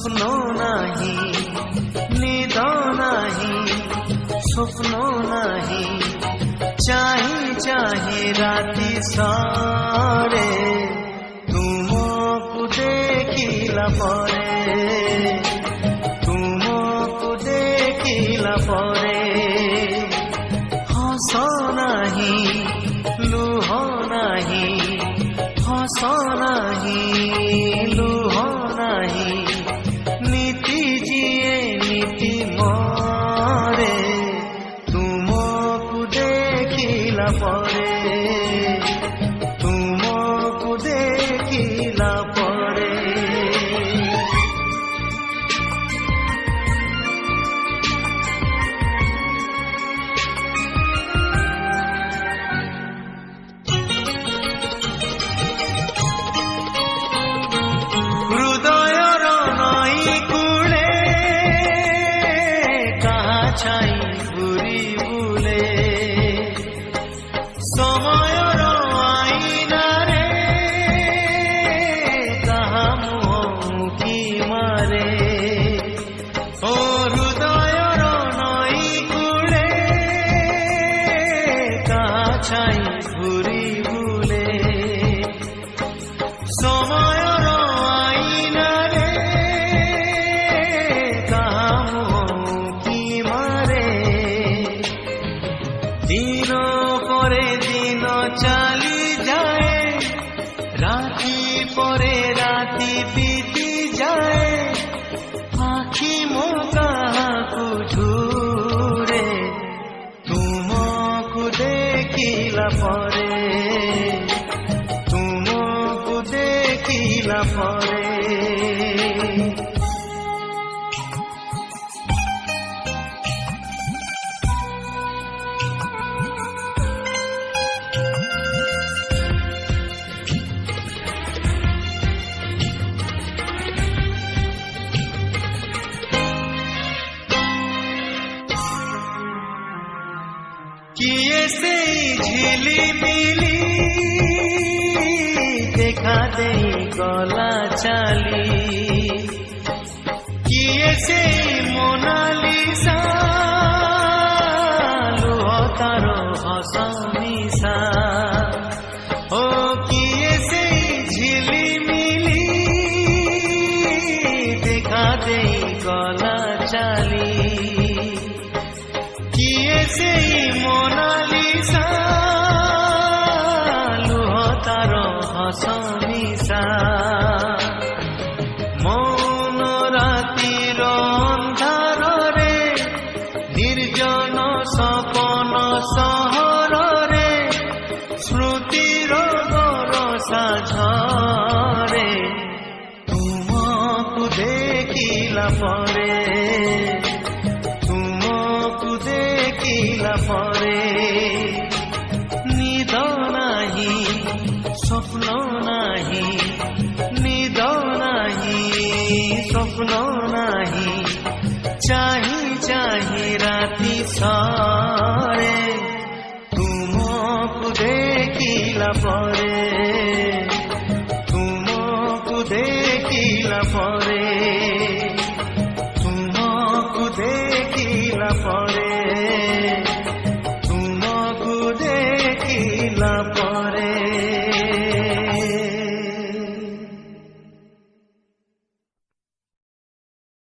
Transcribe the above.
স্বপ্ন নাহি নিদ নাহি স্বপ্ন নাহি চাহি চাহি রাতি সারে তুমকু দেখিলা পরে তুমকু দেখিলা পরে হস নাহি লুহ নাহি হস নাহি লুহ নাহি নীতি জিয়ে নীতি মরে তুমকু দেখিলা পরে তুমকু দেখিলা পরে হৃদয়র নই কূলে কাহা ছাই ঘুরি বুলে সময়র আইনারে কাহা মুখি মারে ও হৃদয়র নই কূলে কাহা ছাই ঘুরি বুলে সময়র আইনারে কাহা মুখি মারে দিন পরে দিন চালি যায় রাতি পরে রাতি বিতি যায় আখি মো কাহাকু ঝুরে তুমকু দেখিলা পরে তুমকু দেখিলা পরে কিয়ে সেই ঝিলিমিলি দেখা দেই গলা চালি কিয়ে সেই মোনালিসা লুহ তার হস মিশা ও কিয়ে সেই ঝিলিমিলি দেখা দেই গলা চালি কিয়ে সেই মোনালিসা লুহ তার হস মিশা মৌন রাতির অন্ধারে নির্জন সপন সহরে স্মৃতির বরষা ঝরে তুমকু দেখিলা পরে তুমকু দেখিলা পরে নিদ নাহি স্বপ্ন নাহি নিদ নাহি স্বপ্ন নাহি চাহি চাহি রাতি সারে তুমকু দেখিলা পরে তুমকু দেখিলা পরে তুমকু দেখিলা পরে